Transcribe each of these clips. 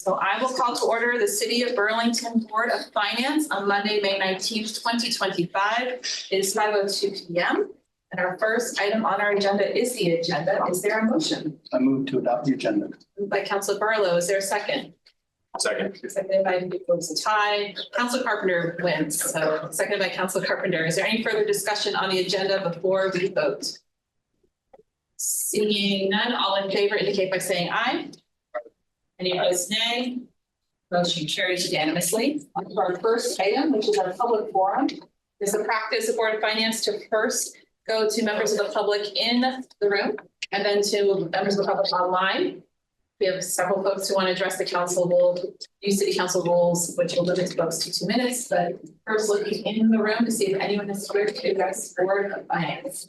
So I will call to order the City of Burlington Board of Finance on Monday, May 19th, 2025. It is 5:02 p.m. And our first item on our agenda is the agenda. Is there a motion? I move to adopt the agenda. Moved by Councilor Barlow. Is there a second? Second. Seconded by Nicholas Ty. Councilor Carpenter wins. So seconded by Councilor Carpenter. Is there any further discussion on the agenda before we vote? Seeing none, all in favor indicate by saying aye. Any opposed, nay? Motion carries unanimously. On to our first item, which is our public forum. It's the practice of Board of Finance to first go to members of the public in the room and then to members of the public online. We have several folks who want to address the council. We'll use city council rules, which will limit folks to 2 minutes, but first looking in the room to see if anyone is here to address Board of Finance.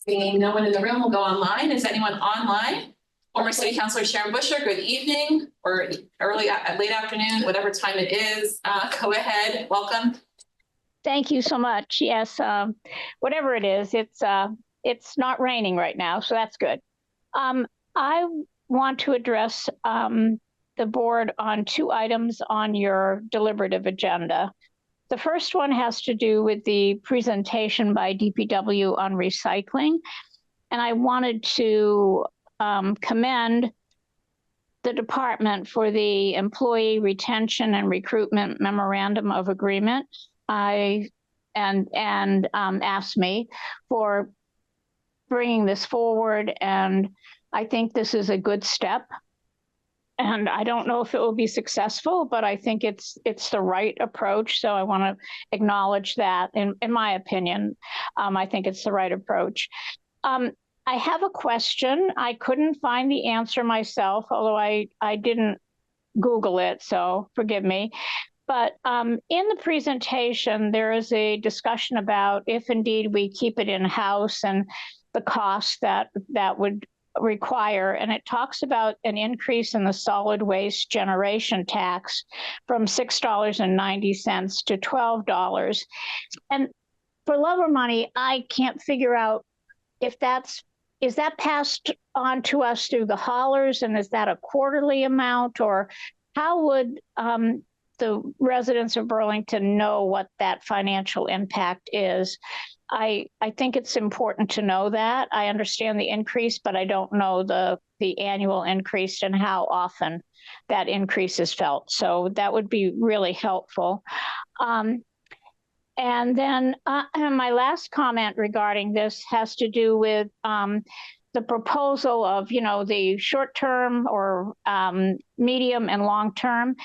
Seeing no one in the room, we'll go online. Is anyone online? Former City Councilor Sharon Busher, good evening or early, late afternoon, whatever time it is. Go ahead, welcome. Thank you so much. Yes, whatever it is, it's not raining right now, so that's good. I want to address the board on 2 items on your deliberative agenda. The first one has to do with the presentation by DPW on recycling. And I wanted to commend the department for the employee retention and recruitment memorandum of agreement. And asked me for bringing this forward. And I think this is a good step. And I don't know if it will be successful, but I think it's the right approach. So I want to acknowledge that in my opinion, I think it's the right approach. I have a question. I couldn't find the answer myself, although I didn't Google it, so forgive me. But in the presentation, there is a discussion about if indeed we keep it in-house and the cost that would require, and it talks about an increase in the solid waste generation tax from $6.90 to $12. And for love or money, I can't figure out if is that passed on to us through the haulers, and is that a quarterly amount, or how would the residents of Burlington know what that financial impact is? I think it's important to know that. I understand the increase, but I don't know the annual increase and how often that increase is felt. So that would be really helpful. And then my last comment regarding this has to do with the proposal of, the short term or medium and long term.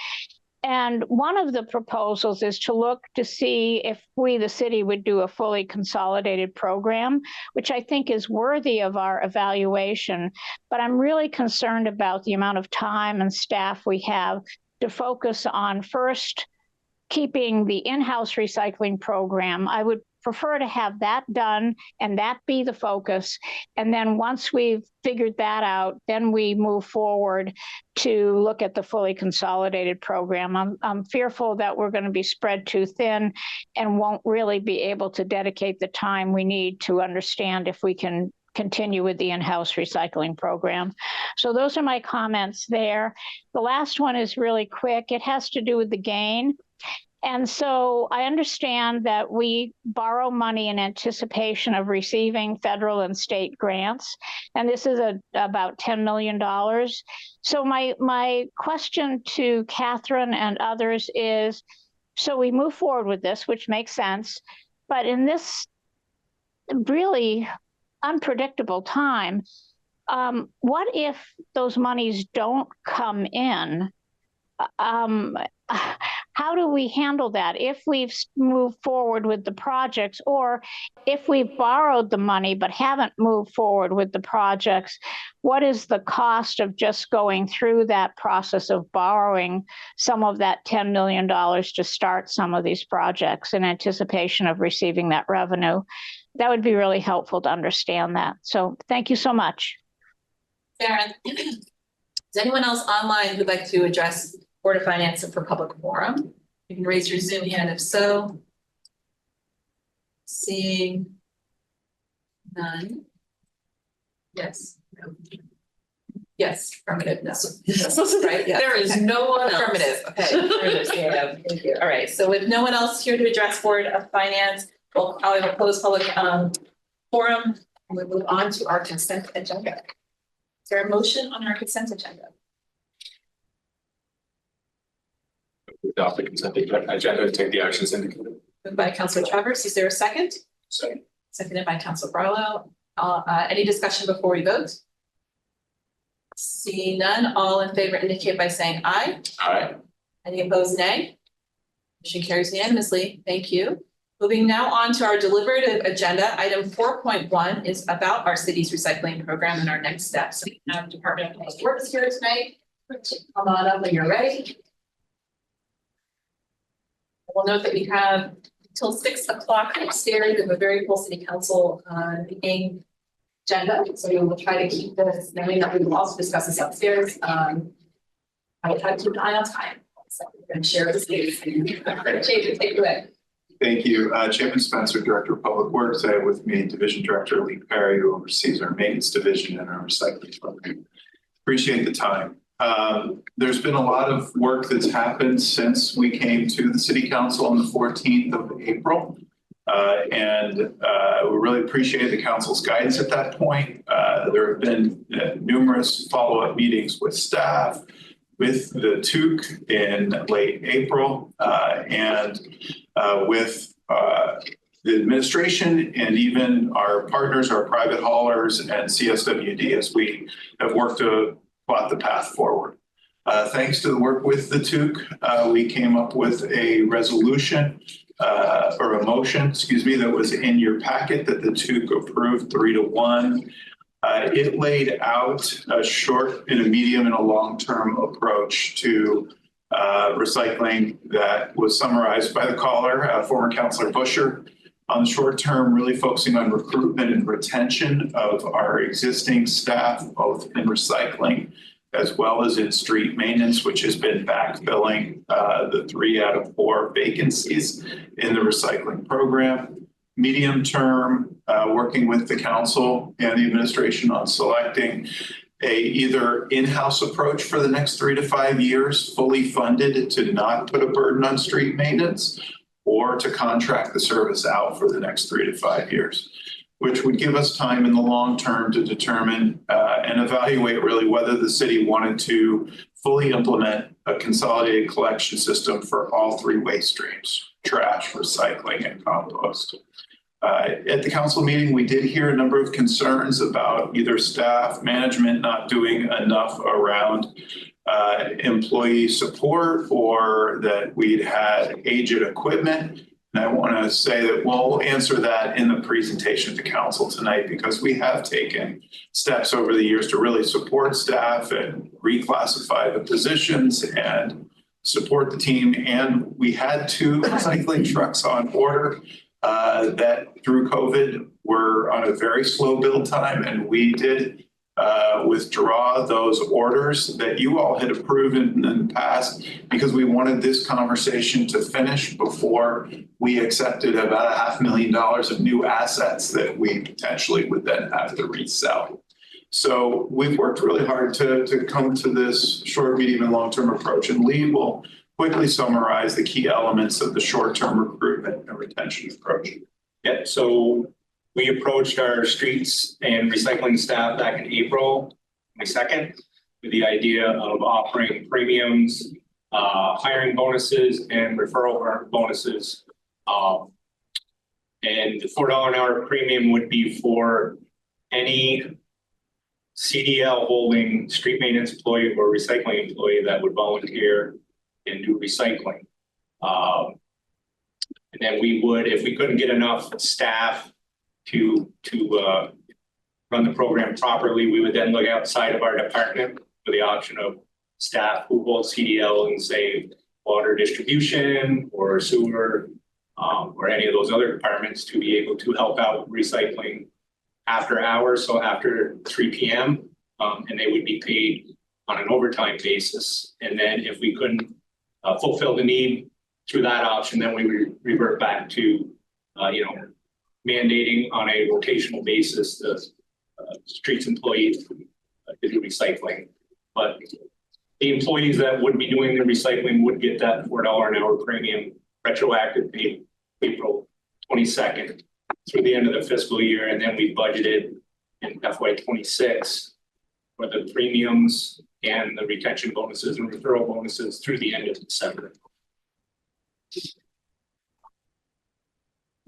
And one of the proposals is to look to see if we, the city, would do a fully consolidated program, which I think is worthy of our evaluation. But I'm really concerned about the amount of time and staff we have to focus on first keeping the in-house recycling program. I would prefer to have that done and that be the focus. And then once we've figured that out, then we move forward to look at the fully consolidated program. I'm fearful that we're going to be spread too thin and won't really be able to dedicate the time we need to understand if we can continue with the in-house recycling program. So those are my comments there. The last one is really quick. It has to do with the gain. And so I understand that we borrow money in anticipation of receiving federal and state grants, and this is about $10 million. So my question to Catherine and others is, so we move forward with this, which makes sense, but in this really unpredictable time, what if those monies don't come in? How do we handle that if we've moved forward with the projects, or if we've borrowed the money but haven't moved forward with the projects? What is the cost of just going through that process of borrowing some of that $10 million to start some of these projects in anticipation of receiving that revenue? That would be really helpful to understand that. So thank you so much. Sharon, is anyone else online who'd like to address Board of Finance and for public forum? You can raise your Zoom hand if so. Seeing none. Yes. Yes, affirmative, no. Right, yeah. there is no one else. Affirmative, okay. Affirmative, yeah, thank you. All right, so with no one else here to address Board of Finance, I will close public forum and we move on to our consent agenda. Is there a motion on our consent agenda? Adopt the consent agenda and take the actions indicated. Moved by Councilor Travers, is there a second? Second. Seconded by Councilor Barlow. Any discussion before we vote? Seeing none, all in favor indicate by saying aye. Aye. Any opposed, nay? Motion carries unanimously. Thank you. Moving now on to our deliberative agenda, item 4.1 is about our city's recycling program and our next steps. We have Department of Public Works here tonight. Come on up when you're ready. We'll note that we have till 6 o'clock upstairs. We have a very full city council meeting agenda, so we will try to keep this, knowing that we will also discuss this upstairs. I will try to keep an eye on time. So we're going to share this space. Take it away. Thank you. Chairman Spencer, Director of Public Works. I have with me Division Director Lee Perry, who oversees our maintenance division and our recycling program. Appreciate the time. There's been a lot of work that's happened since we came to the City Council on the 14th of April. We really appreciate the council's guidance at that point. There have been numerous follow-up meetings with staff, with the TUC in late April, with the administration and even our partners, our private haulers and CSWD as we have worked to plot the path forward. Thanks to the work with the TUC, we came up with a resolution or a motion, excuse me, that was in your packet that the TUC approved 3-1. It laid out a short and a medium and a long-term approach to recycling that was summarized by the caller, former Councilor Busher. On the short term, really focusing on recruitment and retention of our existing staff, both in recycling as well as in street maintenance, which has been backfilling the 3 out of 4 vacancies in the recycling program. Medium term, working with the council and the administration on selecting a either in-house approach for the next 3 to 5 years, fully funded to not put a burden on street maintenance, or to contract the service out for the next 3 to 5 years, which would give us time in the long term to determine and evaluate really whether the city wanted to fully implement a consolidated collection system for all 3 waste streams: trash, recycling, and compost. At the council meeting, we did hear a number of concerns about either staff, management not doing enough around employee support, or that we'd had aged equipment. And I want to say that we'll answer that in the presentation to council tonight, because we have taken steps over the years to really support staff and reclassify the positions and support the team. And we had 2 recycling trucks on order that through COVID were on a very slow build time, and we did withdraw those orders that you all had approved in the past, because we wanted this conversation to finish before we accepted about $500,000 of new assets that we potentially would then have to resell. So we've worked really hard to come to this short, medium, and long-term approach, and Lee will quickly summarize the key elements of the short-term recruitment and retention approach. Yeah, so we approached our streets and recycling staff back in April 22nd with the idea of offering premiums, hiring bonuses, and referral bonuses. And the $4 an hour premium would be for any CDL holding street maintenance employee or recycling employee that would volunteer and do recycling. And then we would, if we couldn't get enough staff to run the program properly, we would then look outside of our department for the option of staff who hold CDL and say water distribution or sewer or any of those other departments to be able to help out recycling after hours, so after 3 p.m. And they would be paid on an overtime basis. And then if we couldn't fulfill the need through that option, then we would revert back to mandating on a rotational basis the streets employees to do recycling. But the employees that would be doing the recycling would get that $4 an hour premium retroactive to April 22nd through the end of the fiscal year. And then we budgeted in FY26 for the premiums and the retention bonuses and referral bonuses through the end of December.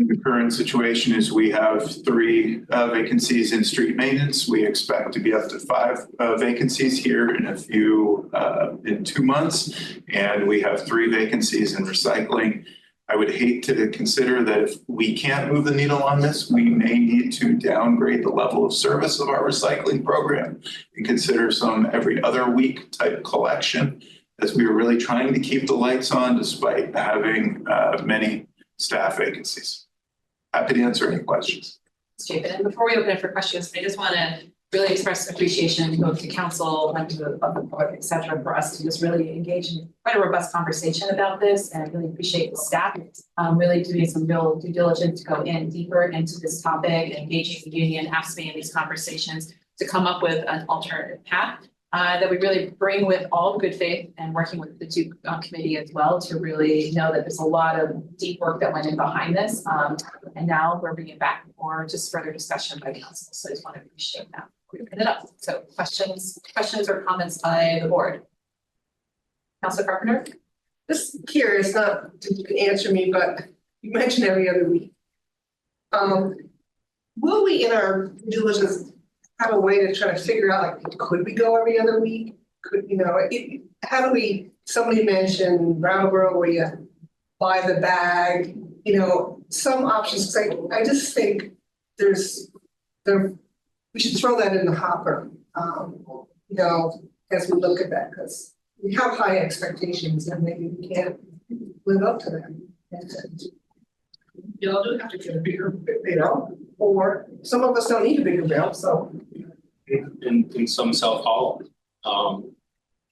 The current situation is we have 3 vacancies in street maintenance. We expect to be up to 5 vacancies here in in 2 months. And we have 3 vacancies in recycling. I would hate to consider that if we can't move the needle on this, we may need to downgrade the level of service of our recycling program and consider some every other week type collection, as we are really trying to keep the lights on despite having many staff vacancies. Happy to answer any questions. Stephen, and before we open it for questions, I just want to really express appreciation both to council and to the public, et cetera, for us to just really engage in quite a robust conversation about this, and really appreciate the staff really doing some real due diligence to go in deeper into this topic, engaging the union, AFSCME in these conversations to come up with an alternative path that we really bring with all good faith, and working with the 2 committee as well to really know that there's a lot of deep work that went in behind this. And now we're bringing it back for just further discussion by council. So I just want to appreciate that. We open it up. So questions or comments by the board? Councilor Carpenter? Just curious, not to answer me, but you mentioned every other week. Will we in our due diligence have a way to try to figure out, like, could we go every other week? Could, how do we, somebody mentioned Brattleboro where you buy the bag, some options. I just think we should throw that in the hopper, as we look at that, because we have high expectations and maybe we can't live up to them. You do have to get a bigger, or some of us don't need a bigger bill, so. In some self-haul.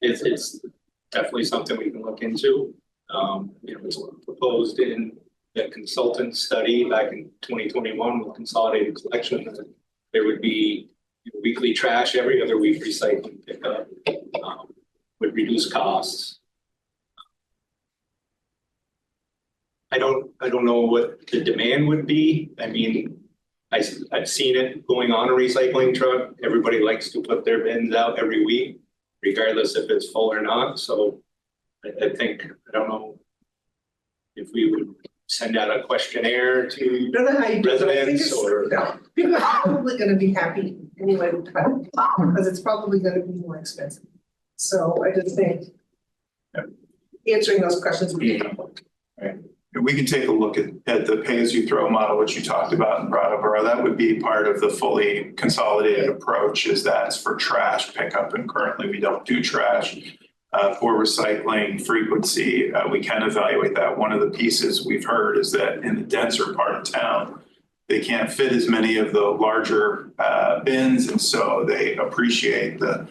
It's definitely something we can look into. It's proposed in the consultant study back in 2021 with consolidated collection. There would be weekly trash, every other week recycling pickup, would reduce costs. I don't know what the demand would be. I mean, I've seen it going on a recycling truck. Everybody likes to put their bins out every week, regardless if it's full or not. So I think, I don't know if we would send out a questionnaire to residents or. People are probably going to be happy anyway, because it's probably going to be more expensive. So I just think answering those questions would be helpful. Right. We can take a look at the pay-as-you-throw model, which you talked about in Brattleboro. That would be part of the fully consolidated approach, is that's for trash pickup, and currently we don't do trash. For recycling frequency, we can evaluate that. One of the pieces we've heard is that in the denser part of town, they can't fit as many of the larger bins, and so they appreciate the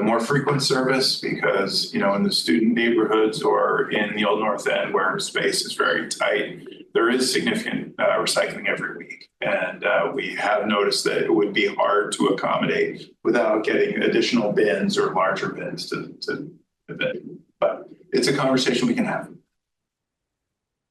more frequent service, because in the student neighborhoods or in the Old North End where space is very tight, there is significant recycling every week, and we have noticed that it would be hard to accommodate without getting additional bins or larger bins to bin. But it's a conversation we can have.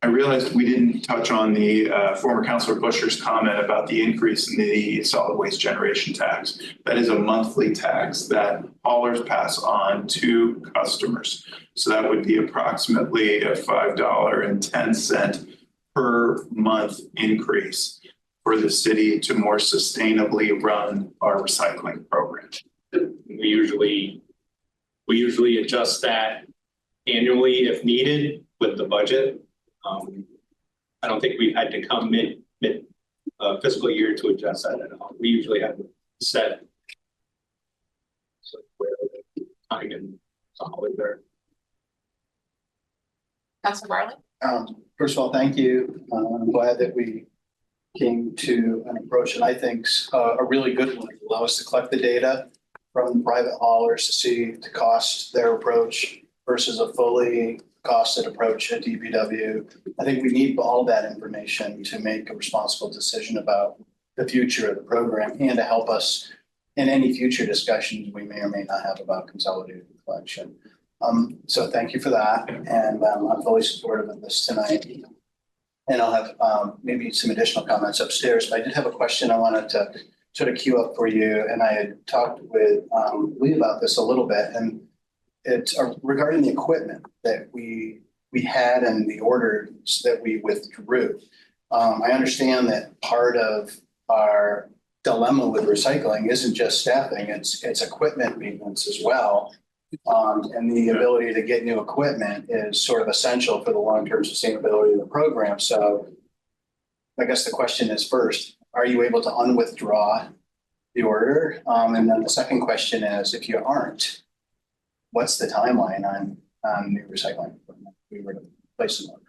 I realized we didn't touch on the former Councilor Busher's comment about the increase in the solid waste generation tax. That is a monthly tax that haulers pass on to customers. So that would be approximately a $5.10 per month increase for the city to more sustainably run our recycling program. We usually adjust that annually if needed with the budget. I don't think we've had to come mid fiscal year to adjust that at all. We usually have set where the time and solid there. Councilor Bartley? First of all, thank you. I'm glad that we came to an approach, and I think a really good one. It allows us to collect the data from private haulers to see the cost, their approach versus a fully costed approach at DPW. I think we need all that information to make a responsible decision about the future of the program and to help us in any future discussions we may or may not have about consolidated collection. So thank you for that. And I'm fully supportive of this tonight. And I'll have maybe some additional comments upstairs, but I did have a question I wanted to sort of queue up for you. And I had talked with Lee about this a little bit, and it's regarding the equipment that we had and the orders that we withdrew. I understand that part of our dilemma with recycling isn't just staffing, it's equipment maintenance as well. And the ability to get new equipment is sort of essential for the long-term sustainability of the program. So I guess the question is, first, are you able to unwithdraw the order? And then the second question is, if you aren't, what's the timeline on new recycling equipment if we were to place an order?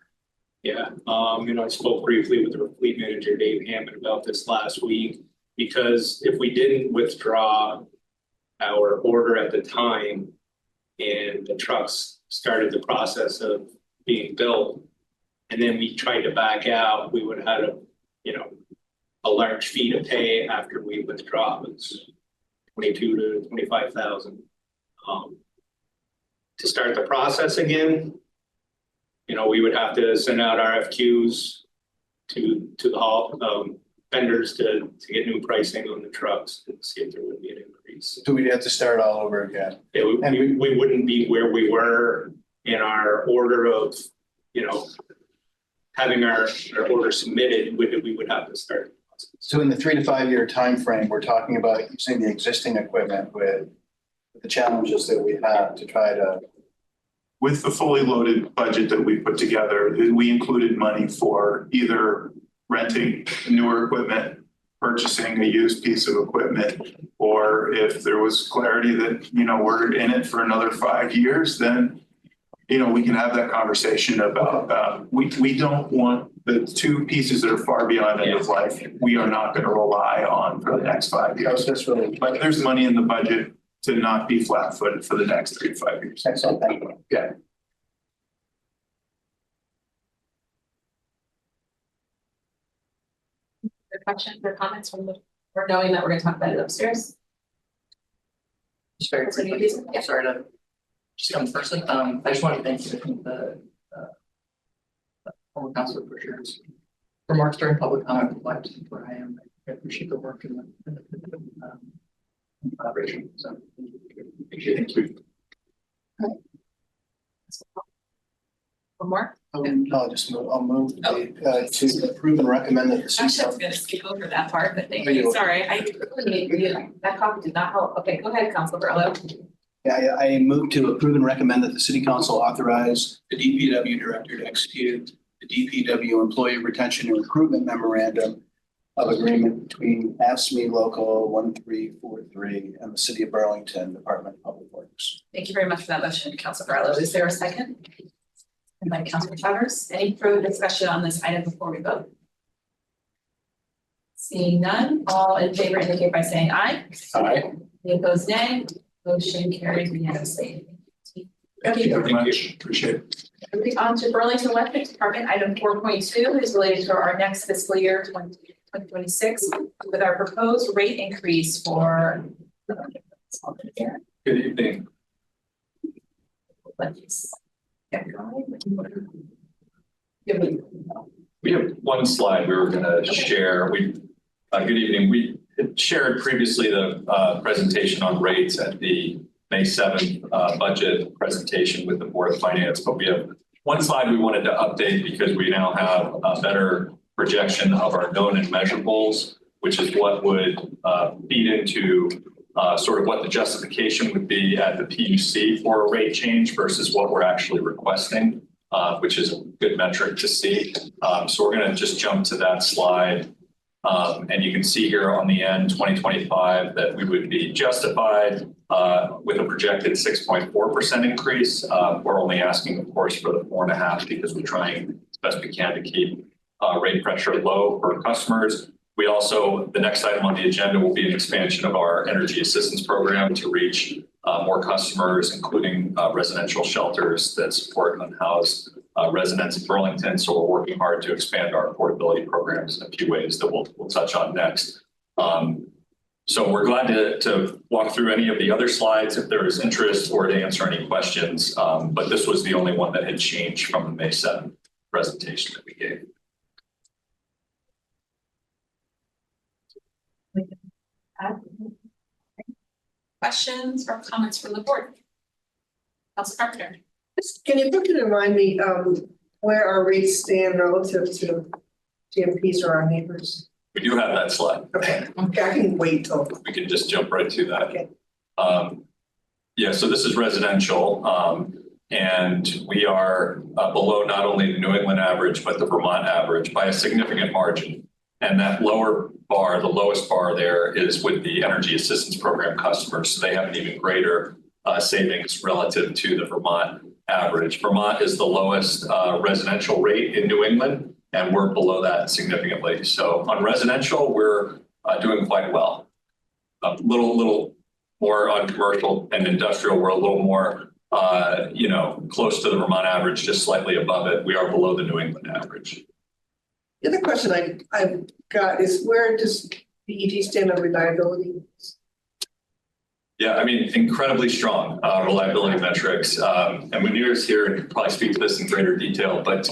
Yeah, I spoke briefly with our fleet manager, Dave Hammond, about this last week, because if we didn't withdraw our order at the time and the trucks started the process of being built, and then we tried to back out, we would have had a large fee to pay after we withdraw. It's 22 to 25,000. To start the process again, we would have to send out RFQs to the vendors to get new pricing on the trucks and see if there would be an increase. So we'd have to start all over again. Yeah, we wouldn't be where we were in our order of, having our order submitted. We would have to start. So in the 3 to 5 year time frame, we're talking about using the existing equipment with the challenges that we have to try to. With the fully loaded budget that we put together, we included money for either renting newer equipment, purchasing a used piece of equipment, or if there was clarity that, we're in it for another 5 years, then, we can have that conversation about, we don't want the two pieces that are far beyond end of life, we are not going to rely on for the next 5 years. But there's money in the budget to not be flat-footed for the next 3 to 5 years. Excellent, thank you. Yeah. Questions or comments from or knowing that we're going to talk about it upstairs? Just very quickly, I'm sorry to just come first. I just want to thank you, the former councilor for your remarks during public comment. Where I am, I appreciate the work and the collaboration. So thank you. One more? I'll move to approve and recommend that the city. Actually, I was going to skip over that part, but thank you. Sorry, that copy did not help. Okay, go ahead, Councilor Burlow. Yeah, I move to approve and recommend that the city council authorize the DPW director to execute the DPW employee retention and recruitment memorandum of agreement between AFSCME Local 1343 and the City of Burlington Department of Public Works. Thank you very much for that motion, Councilor Burlow. Is there a second? And by Councilor Travers, any further discussion on this item before we vote? Seeing none, all in favor indicate by saying aye. Aye. Any opposed, nay. Motion carries unanimously. Thank you very much. Appreciate it. Moving on to Burlington Electric Department, item 4.2 is related to our next fiscal year 2026 with our proposed rate increase for. Good evening. Let's get going. We have one slide we were going to share. Good evening. We shared previously the presentation on rates at the May 7th budget presentation with the Board of Finance, but we have one slide we wanted to update because we now have a better projection of our known and measurables, which is what would feed into sort of what the justification would be at the PUC for a rate change versus what we're actually requesting, which is a good metric to see. So we're going to just jump to that slide. And you can see here on the end 2025 that we would be justified with a projected 6.4% increase. We're only asking, of course, for the 4.5% because we're trying as best we can to keep rate pressure low for customers. We also, the next item on the agenda will be an expansion of our energy assistance program to reach more customers, including residential shelters that support unhoused residents in Burlington. So we're working hard to expand our affordability programs in a few ways that we'll touch on next. So we're glad to walk through any of the other slides if there is interest or to answer any questions. But this was the only one that had changed from the May 7th presentation that we gave. Questions or comments from the board? Council Carpenter. Can you quickly remind me, where our rates stand relative to GMPs or our neighbors? We do have that slide. Okay, I can wait till. We can just jump right to that. Okay. Yeah, so this is residential, and we are below not only the New England average, but the Vermont average by a significant margin. And that lower bar, the lowest bar there is with the Energy Assistance Program customers. So they have an even greater savings relative to the Vermont average. Vermont is the lowest residential rate in New England, and we're below that significantly. So on residential, we're doing quite well. A little more on commercial and industrial, we're a little more, close to the Vermont average, just slightly above it. We are below the New England average. The other question I've got is, where does BET stand on reliability? Yeah, I mean, incredibly strong reliability metrics. And Munir's here and could probably speak to this in greater detail, but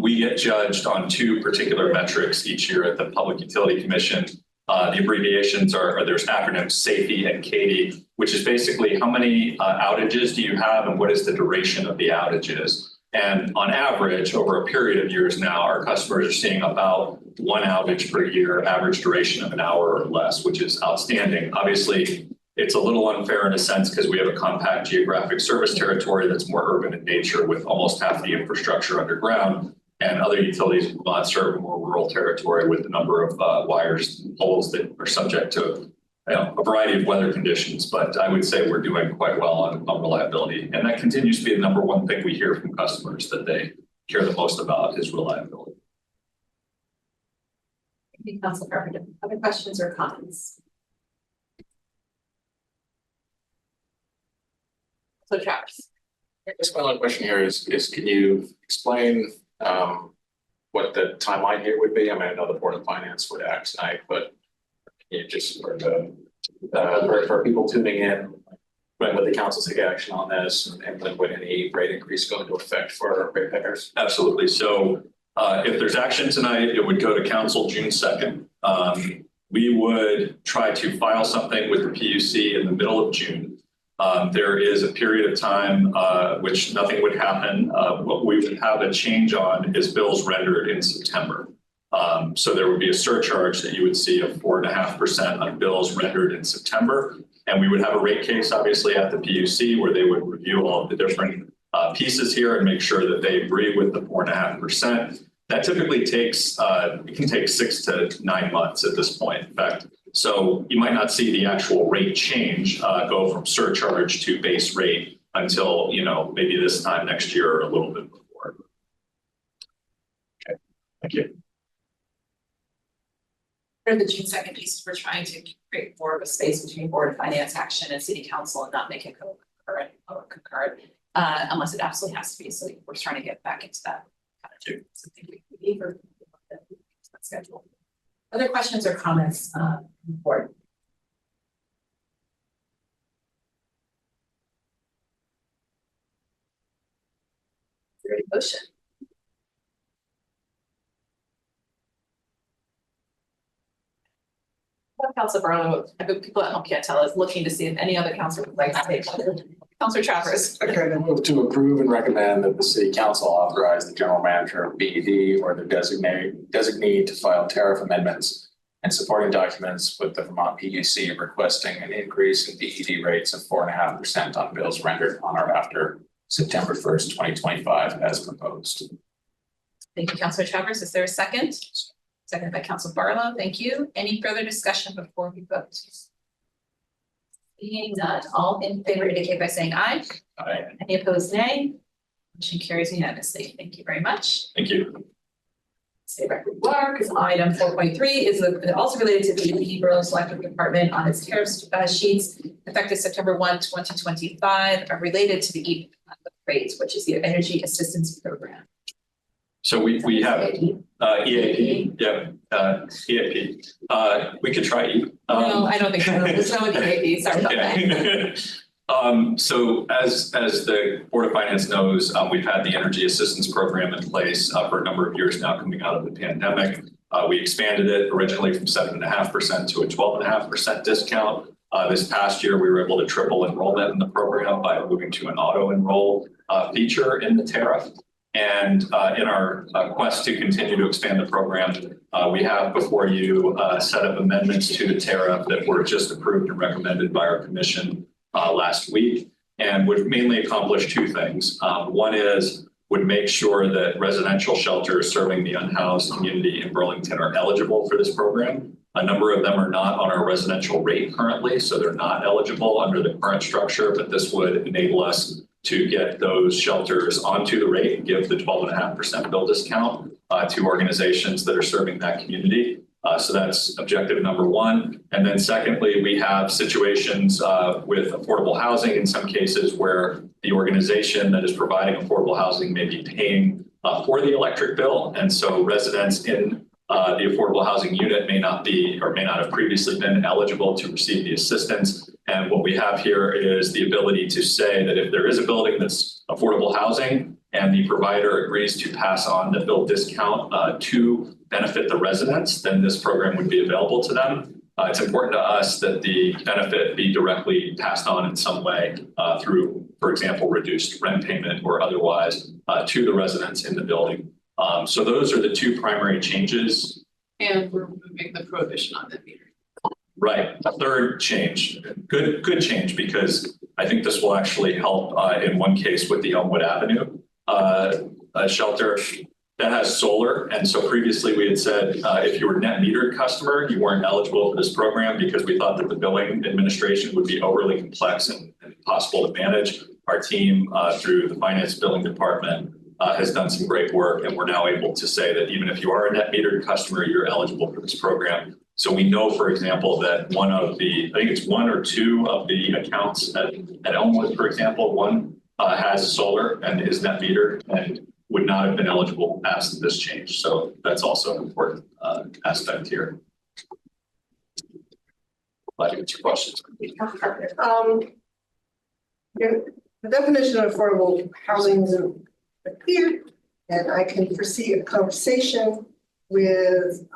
we get judged on two particular metrics each year at the Public Utility Commission. The abbreviations there's acronyms SAFE and KD, which is basically how many outages do you have and what is the duration of the outages. And on average, over a period of years now, our customers are seeing about one outage per year, average duration of an hour or less, which is outstanding. Obviously, it's a little unfair in a sense because we have a compact geographic service territory that's more urban in nature with almost half the infrastructure underground, and other utilities will not serve more rural territory with the number of wires and poles that are subject to a variety of weather conditions. But I would say we're doing quite well on reliability. And that continues to be the number one thing we hear from customers that they care the most about is reliability. Thank you, Council Carpenter. Other questions or comments? So Travis. I guess my only question here is can you explain what the timeline here would be? I mean, I know the Board of Finance would act tonight, but can you just for people tuning in, when would the council take action on this, and when would any rate increase go into effect for ratepayers? Absolutely. So if there's action tonight, it would go to council June 2nd. We would try to file something with the PUC in the middle of June. There is a period of time which nothing would happen. What we would have a change on is bills rendered in September. So there would be a surcharge that you would see of 4.5% on bills rendered in September. And we would have a rate case, obviously, at the PUC where they would review all of the different pieces here and make sure that they agree with the 4.5%. That typically takes, it can take 6 to 9 months at this point, in fact. So you might not see the actual rate change go from surcharge to base rate until, maybe this time next year or a little bit before. Okay, thank you. For the June 2nd pieces, we're trying to create more of a space between Board of Finance action and City Council and not make it concurrent unless it absolutely has to be. So we're trying to get back into that kind of something we need for that schedule. Other questions or comments from the board? Is there any motion? Council Barlow, I think people at home can't tell, is looking to see if any other council would like to take. Councilor Travers. Okay, I move to approve and recommend that the City Council authorize the General Manager of BED or their designee to file tariff amendments and supporting documents with the Vermont PUC requesting an increase in BED rates of 4.5% on bills rendered on or after September 1st, 2025, as proposed. Thank you, Councilor Travers. Is there a second? Second by Council Barlow. Thank you. Any further discussion before we vote? Being none, all in favor indicate by saying aye. Aye. Any opposed, nay? Motion carries unanimously. Thank you very much. Thank you. Stay back where you are, because item 4.3 is also related to the Burlington Electric Department on its tariff sheets effective September 1, 2025, are related to the rates, which is the Energy Assistance Program. So we have EAP, yeah, EAP. We could try E. No, I don't think so. There's no EAP, sorry about that. Okay. So as the Board of Finance knows, we've had the Energy Assistance Program in place for a number of years now coming out of the pandemic. We expanded it originally from 7.5% to a 12.5% discount. This past year, we were able to triple enrollment in the program by moving to an auto enroll feature in the tariff. And in our quest to continue to expand the program, we have before you a set of amendments to the tariff that were just approved and recommended by our commission last week, and would mainly accomplish two things. One is would make sure that residential shelters serving the unhoused community in Burlington are eligible for this program. A number of them are not on our residential rate currently, so they're not eligible under the current structure, but this would enable us to get those shelters onto the rate and give the 12.5% bill discount to organizations that are serving that community. So that's objective number one. And then secondly, we have situations with affordable housing in some cases where the organization that is providing affordable housing may be paying for the electric bill. And so residents in the affordable housing unit may not be or may not have previously been eligible to receive the assistance. And what we have here is the ability to say that if there is a building that's affordable housing and the provider agrees to pass on the bill discount to benefit the residents, then this program would be available to them. It's important to us that the benefit be directly passed on in some way through, for example, reduced rent payment or otherwise to the residents in the building. So those are the two primary changes. And we're removing the prohibition on the meter. Right. A third change, good change, because I think this will actually help in one case with the Elmwood Avenue shelter that has solar. And so previously we had said if you were a net metered customer, you weren't eligible for this program because we thought that the billing administration would be overly complex and impossible to manage. Our team through the finance billing department has done some great work, and we're now able to say that even if you are a net metered customer, you're eligible for this program. So we know, for example, that one of the, I think it's one or two of the accounts at Elmwood, for example, one has solar and is net metered and would not have been eligible past this change. So that's also an important aspect here. Glad to answer questions. The definition of affordable housing isn't clear, and I can foresee a conversation with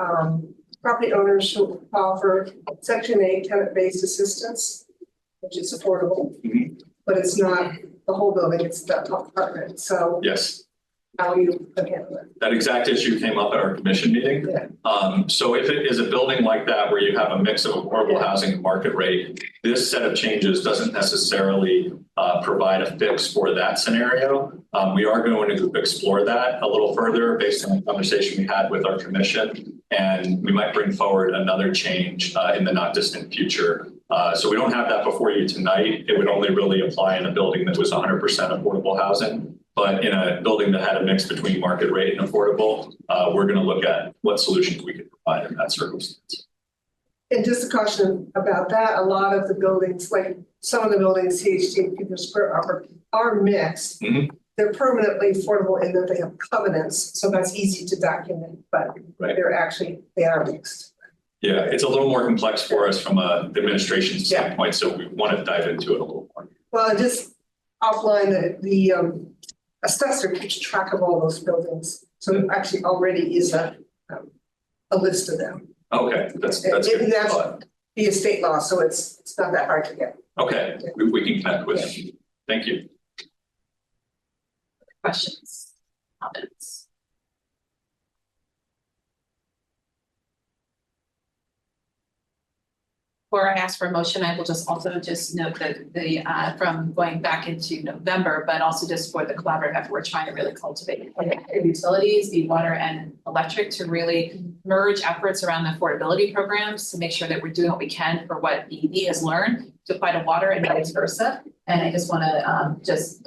property owners who offer Section 8 tenant-based assistance, which is affordable, but it's not the whole building, it's the apartment. So yes, how you handle it. that exact issue came up at our commission meeting. Yeah. So if it is a building like that where you have a mix of affordable housing and market rate, this set of changes doesn't necessarily provide a fix for that scenario. We are going to explore that a little further based on the conversation we had with our commission, and we might bring forward another change in the not distant future. So we don't have that before you tonight. It would only really apply in a building that was 100% affordable housing. But in a building that had a mix between market rate and affordable, we're going to look at what solutions we can provide in that circumstance. And just a caution about that, a lot of the buildings, like some of the buildings, CHT per square are mixed. They're permanently affordable in that they have covenants, so that's easy to document, but they are mixed. Yeah, it's a little more complex for us from a administration standpoint, so we want to dive into it a little more. Well, just offline, the assessor keeps track of all those buildings, so it actually already is a list of them. Okay, that's good. That's via state law, so it's not that hard to get. Okay, we can connect with them. Thank you. Questions, comments? Before I ask for a motion, I will just also just note that the from going back into November, but also just for the collaborative effort, we're trying to really cultivate utilities, the water and electric, to really merge efforts around the affordability programs to make sure that we're doing what we can for what BED has learned to apply to water and vice versa. And I just want to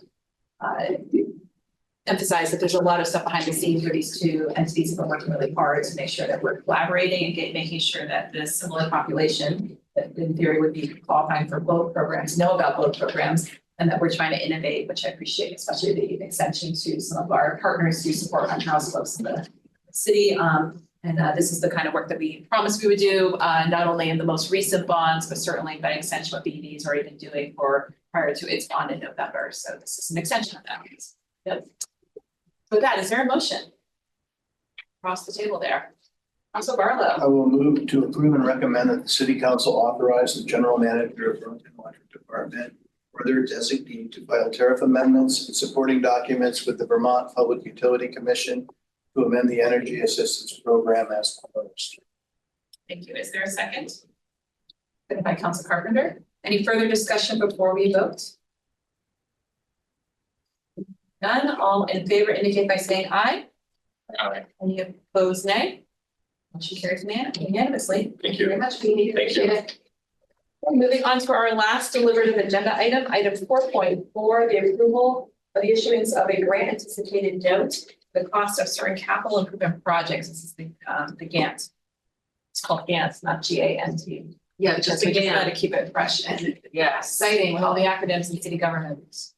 emphasize that there's a lot of stuff behind the scenes where these two entities have been working really hard to make sure that we're collaborating and making sure that this similar population that in theory would be qualifying for both programs, know about both programs, and that we're trying to innovate, which I appreciate, especially the extension to some of our partners who support Hunter House folks in the city. This is the kind of work that we promised we would do, not only in the most recent bonds, but certainly by extension what BD's already been doing prior to its bond in November. So this is an extension of that. Yep. With that, is there a motion? Across the table there. Council Barlow. I will move to approve and recommend that the city council authorize the general manager of Burlington Electric Department or their designee to file tariff amendments and supporting documents with the Vermont Public Utility Commission to amend the energy assistance program as proposed. Thank you. Is there a second? Second by Council Carpenter. Any further discussion before we vote? None. All in favor indicate by saying aye. Aye. Any opposed, nay? Motion carries unanimously. Thank you. Very much, Katie. Thank you. Appreciate it. Moving on to our last deliberative agenda item, item 4.4, the approval of the issuance of a grant anticipated note, the cost of certain capital improvement projects. This is the GANT. It's called GANT, not GANT. Yeah, Just just we just again, got to keep it fresh and yes. exciting with all the acronyms in city government.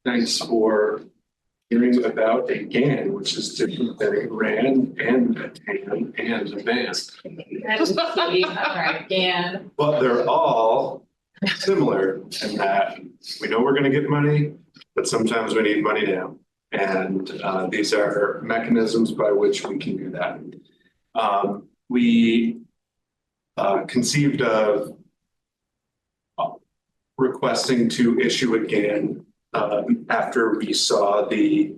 Thanks for hearing about a GAN, which is different than a RAN and a TAN and a BAN. All right, GAN. But they're all similar in that we know we're going to get money, but sometimes we need money now. And these are mechanisms by which we can do that. We conceived of requesting to issue a GAN after we saw the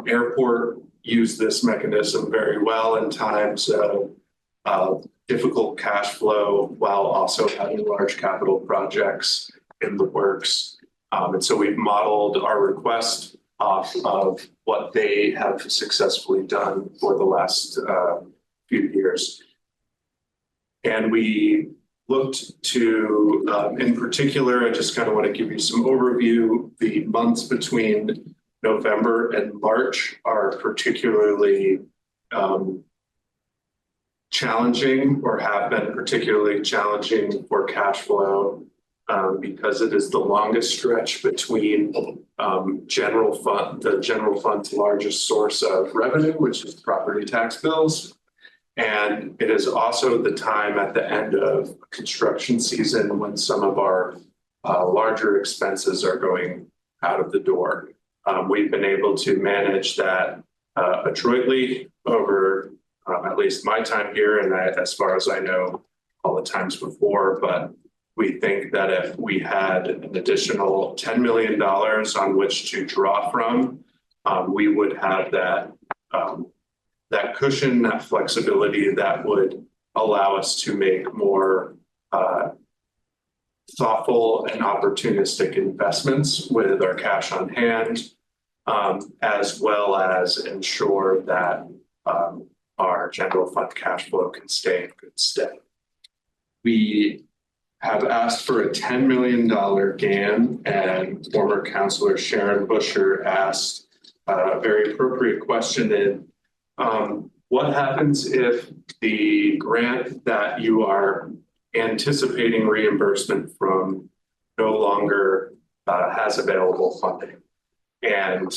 airport use this mechanism very well in times of difficult cash flow while also having large capital projects in the works. And so we've modeled our request off of what they have successfully done for the last few years. And we looked to, in particular, I just kind of want to give you some overview. The months between November and March are particularly challenging, or have been particularly challenging for cash flow, because it is the longest stretch between the general fund's largest source of revenue, which is property tax bills. And it is also the time at the end of construction season when some of our larger expenses are going out of the door. We've been able to manage that adroitly over at least my time here, and as far as I know, all the times before. But we think that if we had an additional $10 million on which to draw from, we would have that cushion, that flexibility that would allow us to make more thoughtful and opportunistic investments with our cash on hand, as well as ensure that our general fund cash flow can stay in good stead. We have asked for a $10 million GAN, and former Councilor Sharon Busher asked a very appropriate question in what happens if the grant that you are anticipating reimbursement from no longer has available funding? And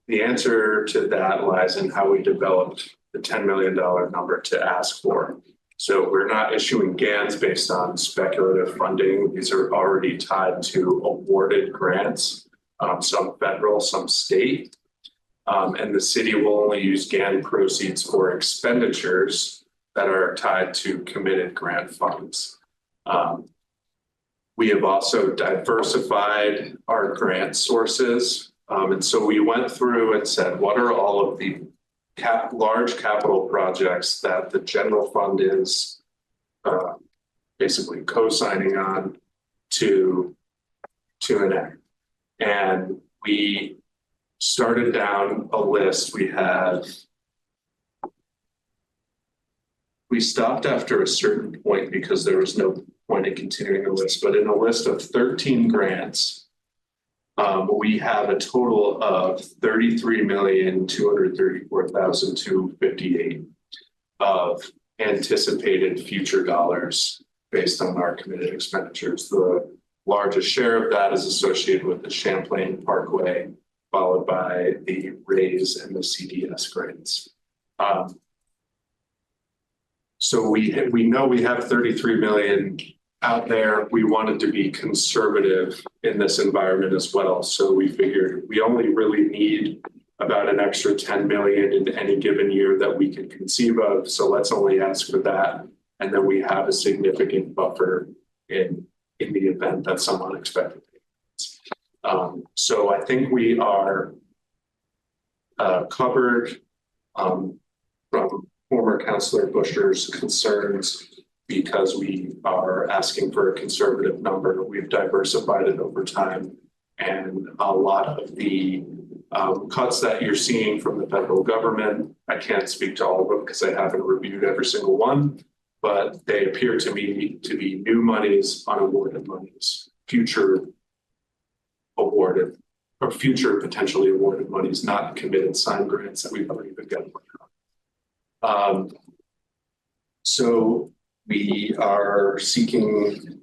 the answer to that lies in how we developed the $10 million number to ask for. So we're not issuing GANs based on speculative funding. These are already tied to awarded grants, some federal, some state. And the city will only use GAN proceeds for expenditures that are tied to committed grant funds. We have also diversified our grant sources. And so we went through and said, what are all of the large capital projects that the general fund is basically co-signing on to enact? And we started down a list. We stopped after a certain point because there was no point in continuing the list, but in a list of 13 grants, we have a total of 33,234,258 of anticipated future dollars based on our committed expenditures. The largest share of that is associated with the Champlain Parkway, followed by the RAISE and the CDS grants. So we know we have 33 million out there. We wanted to be conservative in this environment as well. So we figured we only really need about an extra 10 million in any given year that we can conceive of. So let's only ask for that. And then we have a significant buffer in the event that some unexpected happens. So I think we are covered from former Councillor Busher's concerns because we are asking for a conservative number. We've diversified it over time, and a lot of the cuts that you're seeing from the federal government, I can't speak to all of them because I haven't reviewed every single one, but they appear to me to be new monies, unawarded monies, future awarded or future potentially awarded monies, not committed signed grants that we've already been getting. So we are seeking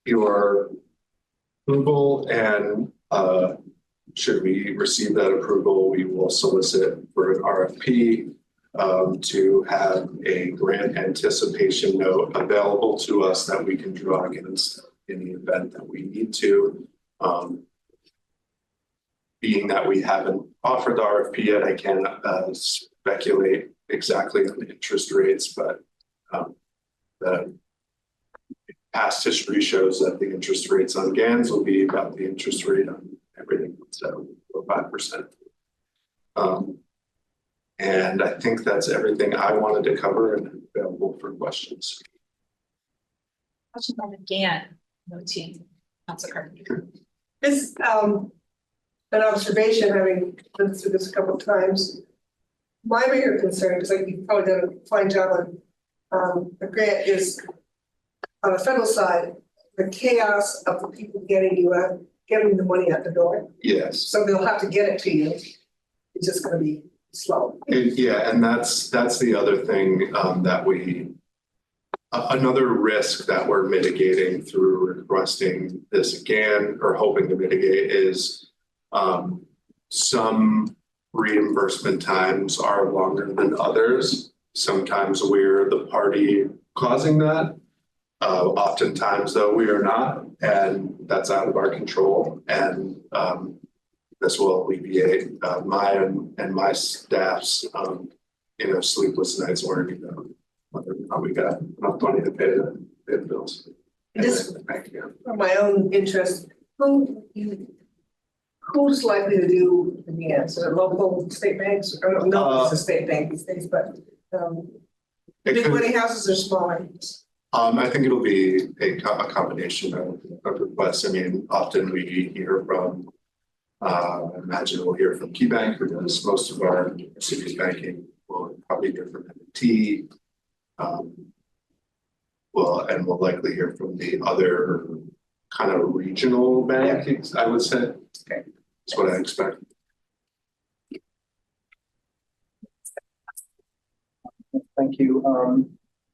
your approval, and should we receive that approval, we will solicit for an RFP to have a grant anticipation note available to us that we can draw against in the event that we need to. Being that we haven't offered the RFP yet, I can't speculate exactly on the interest rates, but the past history shows that the interest rates on GANs will be about the interest rate on everything, so 5%. And I think that's everything I wanted to cover, and I'm available for questions. Question on the GAN, no team, Councilor Carpenter. This, an observation, having been through this a couple of times. My bigger concern, because like you've probably done a fine job on the grant, is on the federal side, the chaos of the people getting the money out the door. Yes. So they'll have to get it to you. It's just going to be slow. Yeah, and that's the other thing that another risk that we're mitigating through requesting this again, or hoping to mitigate, is some reimbursement times are longer than others. Sometimes we're the party causing that. Oftentimes, though, we are not, and that's out of our control. And this will alleviate my and my staff's, sleepless nights worrying about whether or not we got enough money to pay the bills. Just for my own interest, who's likely to do the grants? Are local state banks? I don't know if it's a state bank these days, but big money houses or smaller? I think it'll be a combination of requests. I mean, often we hear from, I imagine we'll hear from KeyBank, who does most of our city's banking. We'll probably hear from M&T. We'll likely hear from the other kind of regional banks, I would say. Okay. That's what I expect. Thank you.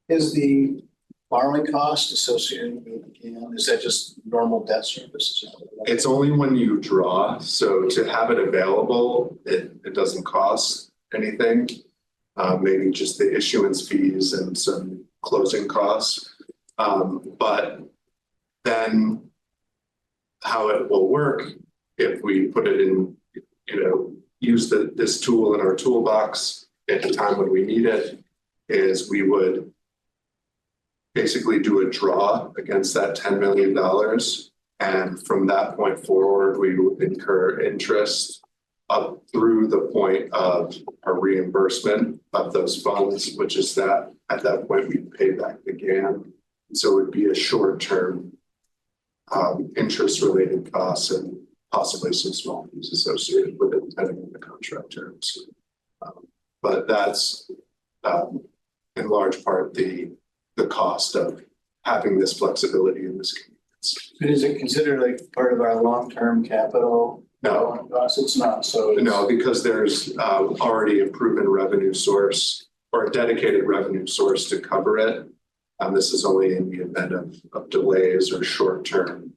Is the borrowing cost associated with the GAN, is that just normal debt service? It's only when you draw. So to have it available, it doesn't cost anything. Maybe just the issuance fees and some closing costs. But then how it will work if we put it in, use this tool in our toolbox at the time when we need it, is we would basically do a draw against that $10 million. And from that point forward, we would incur interest up through the point of a reimbursement of those funds, which is that at that point we pay back the GAN. So it would be a short-term interest related costs and possibly some small fees associated with it, depending on the contract terms. But that's in large part the cost of having this flexibility in this convenience. But is it considered like part of our long-term capital? No. Costs? It's not, so. it's- No, because there's already a proven revenue source or a dedicated revenue source to cover it. This is only in the event of delays or short-term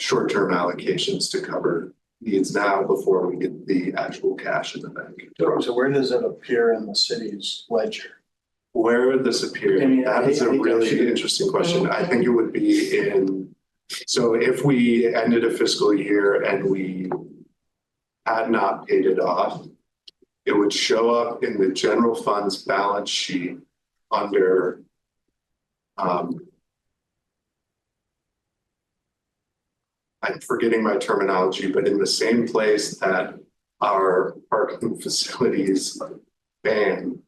allocations to cover needs now before we get the actual cash in the bank. So where does it appear in the city's ledger? Where would this appear? I mean, That is a I really should- interesting question. I think it would be in, so if we ended a fiscal year and we had not paid it off, it would show up in the general fund's balance sheet under I'm forgetting my terminology, but in the same place that our parking facilities ban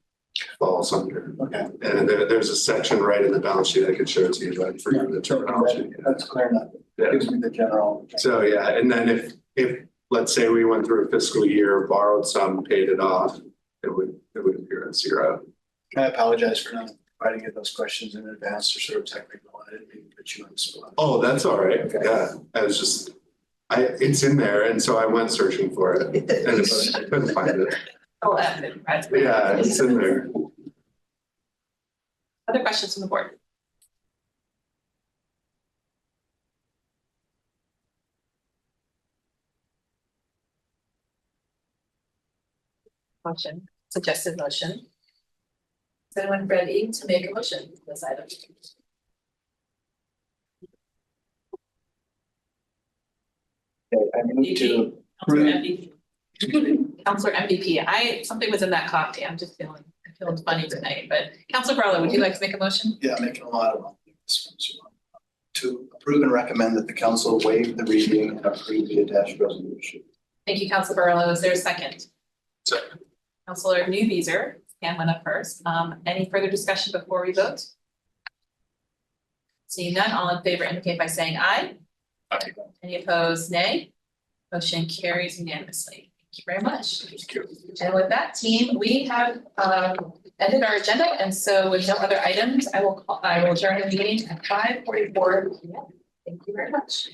falls under. Okay. And there's a section right in the balance sheet. I could show it to you, but I forget the terminology. That's clear enough. Yeah. Gives me the general. So, yeah, and then if, let's say we went through a fiscal year, borrowed some, paid it off, it would appear at zero. I apologize for not providing you those questions in advance. They're sort of technical. I didn't mean to put you on the spot. Oh, that's all right. Okay. Yeah, I was just, it's in there, and so I went searching for it, and I couldn't find it. Oh, right. Yeah, it's in there. Other questions from the board? Motion, suggested motion. Is anyone ready to make a motion for this item? Okay, I move to Councilor MVP. Councilor MVP, something was in that coffee, I'm feeling funny tonight, but Councilor Barlow, would you like to make a motion? Yeah, making a lot of this one. So, to approve and recommend that the council waive the reading and approve the attached resolution. Thank you, Councilor Barlow, is there a second? Second. Councilor Newbeezer, hand went up first, any further discussion before we vote? Seeing none, all in favor indicate by saying aye. Aye. Any opposed, nay? Motion carries unanimously. Thank you very much. And with that, team, we have ended our agenda, and so with no other items, I will adjourn the meeting at 5:44 p.m. Thank you very much.